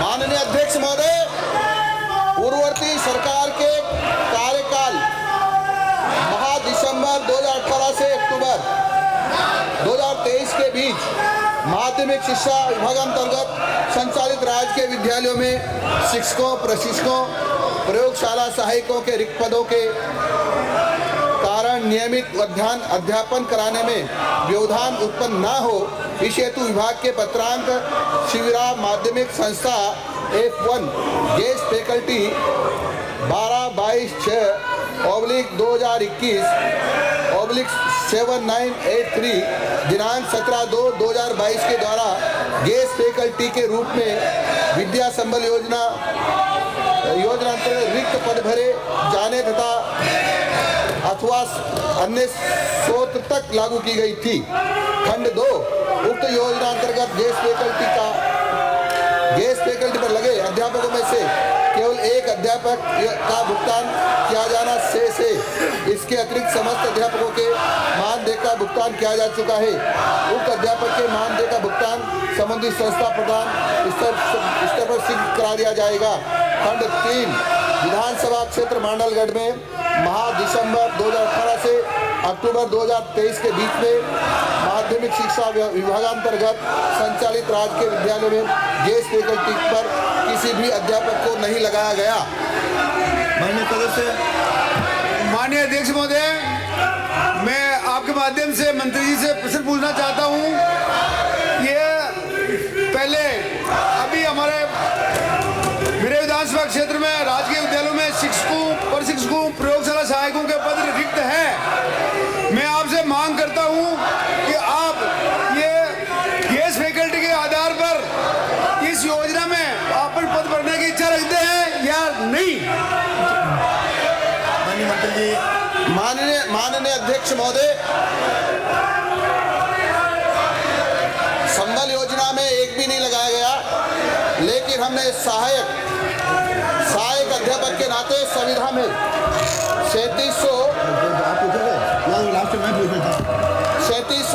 माननीय अध्यक्ष महोदय, पूर्ववर्ती सरकार के कार्यकाल दिसंबर 2018 से अक्टूबर 2023 के बीच माध्यमिक शिक्षा विभाग अंतर्गत संचालित राज्य के विद्यालयों में शिक्षकों, प्रशिक्षकों, प्रयोगशाला सहायकों के रिक्त पदों के कारण नियमित अध्यापन कराने में व्यवधान उत्पन्न न हो, इस हेतु विभाग के पत्रांक शिविरा माध्यमिक संस्था F1 गेस्ट फैकल्टी 12/22/2021/7983 दिनांक 17/2/2022 के द्वारा गेस्ट फैकल्टी के रूप में विद्या संबल योजना अंतर्गत रिक्त पद भरे जाने तथा अथवा अन्य स्रोत तक लागू की गई थी। खंड 2 उक्त योजना अंतर्गत गेस्ट फैकल्टी पर लगे अध्यापकों में से केवल एक अध्यापक का भुगतान किया जाना से इसके अतिरिक्त समस्त अध्यापकों के मानदेय का भुगतान किया जा चुका है। उक्त अध्यापक के मानदेय का भुगतान संबंधित संस्था प्रदान स्तर पर शीघ्र करा दिया जाएगा। खंड 3 विधानसभा क्षेत्र मांडलगढ़ में दिसंबर 2018 से अक्टूबर 2023 के बीच में माध्यमिक शिक्षा विभागांतर्गत संचालित राज्य के विद्यालय में गेस्ट फैकल्टी पर किसी भी अध्यापक को नहीं लगाया गया। माननीय सदस्य, माननीय अध्यक्ष महोदय, मैं आपके माध्यम से मंत्री जी से प्रश्न पूछना चाहता हूं। ये पहले अभी हमारे मेरे विधानसभा क्षेत्र में राजकीय विद्यालयों में शिक्षकों, प्रशिक्षकों, प्रयोगशाला सहायकों के पद रिक्त है। मैं आपसे मांग करता हूं कि आप ये गेस्ट फैकल्टी के आधार पर इस योजना में अपन पद भरने की इच्छा रखते हैं या नहीं? माननीय मंत्री जी। माननीय अध्यक्ष महोदय, संबल योजना में एक भी नहीं लगाया गया, लेकिन हमने सहायक अध्यापक के नाते संविधा में 3700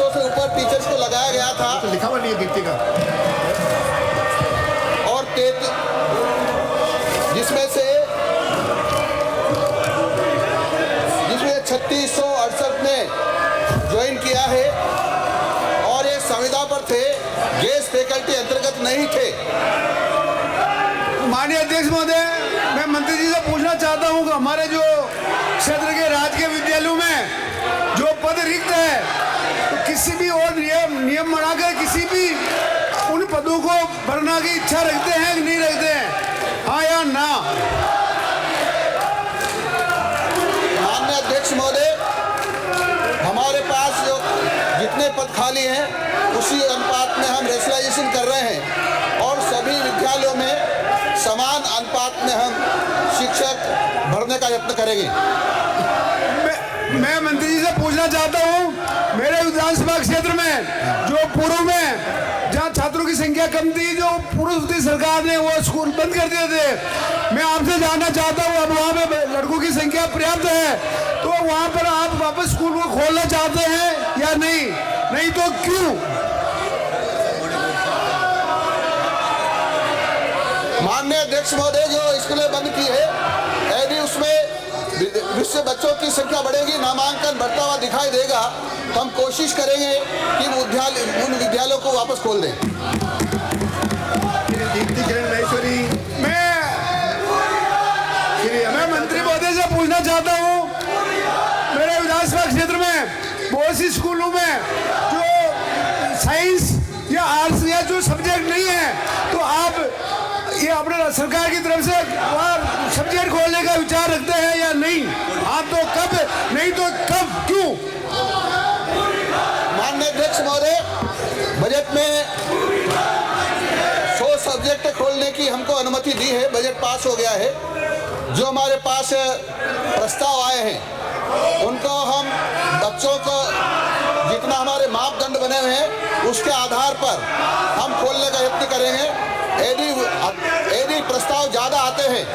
से ऊपर टीचर्स को लगाया गया था। तो लिखा हुआ नहीं है गिनती का। और जिसमें 3668 ने ज्वाइन किया है और ये संविदा पर थे, गेस्ट फैकल्टी अंतर्गत नहीं थे। माननीय अध्यक्ष महोदय, मैं मंत्री जी से पूछना चाहता हूं कि हमारे जो क्षेत्र के राजकीय विद्यालयों में जो पद रिक्त है, तो किसी भी और नियम बनाकर किसी भी उन पदों को भरना की इच्छा रखते हैं कि नहीं रखते हैं, हाँ या ना? माननीय अध्यक्ष महोदय, हमारे पास जो जितने पद खाली हैं उसी अनुपात में हम रेशनलाइजेशन कर रहे हैं और सभी विद्यालयों में समान अनुपात में हम शिक्षक भरने का यत्न करेंगे। मैं मंत्री जी से पूछना चाहता हूं, मेरे विधानसभा क्षेत्र में जो पूर्व में जहां छात्रों की संख्या कम थी, जो पूर्व सरकार ने वो स्कूल बंद कर दिए थे, मैं आपसे जानना चाहता हूं अब वहां पे लड़कों की संख्या पर्याप्त है, तो वहां पर आप वापस स्कूल को खोलना चाहते हैं या नहीं? नहीं तो क्यों? माननीय अध्यक्ष महोदय, जो स्कूलें बंद की है, यदि उसमें जिससे बच्चों की संख्या बढ़ेगी, नामांकन बढ़ता हुआ दिखाई देगा, तो हम कोशिश करेंगे कि उन विद्यालयों को वापस खोल दें। मैं मंत्री महोदय से पूछना चाहता हूँ, मेरे विधानसभा क्षेत्र में बहुत सी स्कूलों में जो साइंस या आर्ट्स या जो सब्जेक्ट नहीं है, तो आप ये अपने सरकार की तरफ से सब्जेक्ट खोलने का विचार रखते हैं या नहीं? हाँ तो कब, नहीं तो कब, क्यों? माननीय अध्यक्ष महोदय, बजट में 100 सब्जेक्ट खोलने की हमको अनुमति दी है, बजट पास हो गया है। जो हमारे पास प्रस्ताव आए हैं उनको हम बच्चों को जितना हमारे मापदंड बने हुए हैं उसके आधार पर हम खोलने का यत्न करेंगे। यदि प्रस्ताव ज़्यादा आते हैं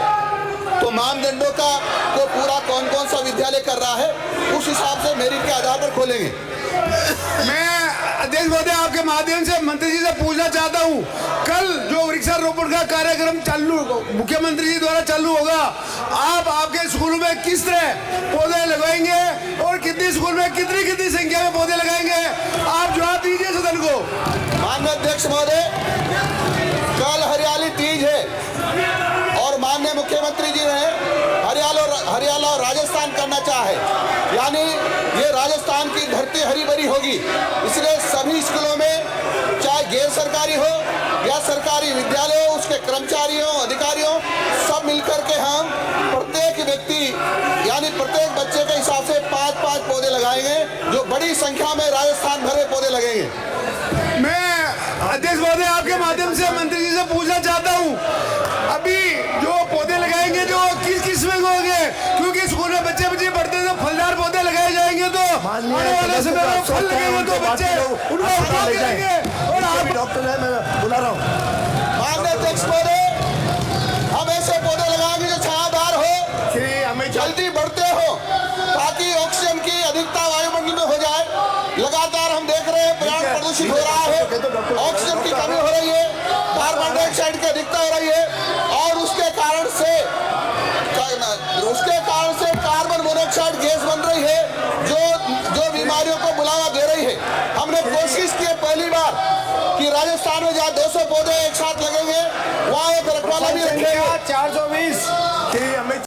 तो मानदंडों को पूरा कौन सा विद्यालय कर रहा है उस हिसाब से मेरिट के आधार पर खोलेंगे। मैं अध्यक्ष महोदय, आपके माध्यम से मंत्री जी से पूछना चाहता हूं, कल जो वृक्षारोपण का कार्यक्रम चालू मुख्यमंत्री जी द्वारा चालू होगा, आप आपके स्कूलों में किस तरह पौधे लगाएंगे और कितनी स्कूल में कितनी संख्या में पौधे लगाएंगे? आप जवाब दीजिए सदन को। माननीय अध्यक्ष महोदय, कल हरियाली तीज है और माननीय मुख्यमंत्री जी ने हरियाणा और राजस्थान करना चाहे, यानी ये राजस्थान की धरती हरी भरी होगी। इसलिए सभी स्कूलों में, चाहे गैर सरकारी हो या सरकारी विद्यालय हो, उसके कर्मचारियों, अधिकारियों, सब मिलकर के हम प्रत्येक व्यक्ति यानी प्रत्येक बच्चे के हिसाब से 5-5 पौधे लगाएंगे, जो बड़ी संख्या में राजस्थान भरे पौधे लगेंगे। मैं अध्यक्ष महोदय आपके माध्यम से मंत्री जी से पूछना चाहता हूं, अभी जो पौधे लगाएंगे जो किस किस्म के होंगे? क्योंकि स्कूल में बच्चे पढ़ते हैं तो फलदार पौधे लगाए जाएंगे, तो आने वाले समय में फल लगेंगे तो बच्चे उनको उठा के लेंगे। और आप डॉक्टर है, मैं बुला रहा हूँ। माननीय अध्यक्ष महोदय, हम ऐसे पौधे लगाएंगे जो छायादार हो, जल्दी बढ़ते हो, ताकि ऑक्सीजन की अधिकता वायुमंडल में हो जाए। लगातार हम देख रहे हैं पर्यावरण प्रदूषित हो रहा है, ऑक्सीजन की कमी हो रही है, कार्बन डाइऑक्साइड की अधिकता हो रही है, और उसके कारण से कार्बन मोनोऑक्साइड गैस बन रही है, जो बीमारियों को बुलावा दे रही है। हमने कोशिश की पहली बार कि राजस्थान में जहाँ 200 पौधे एक साथ लगेंगे, वहाँ एक रखवाला भी रखेंगे। 420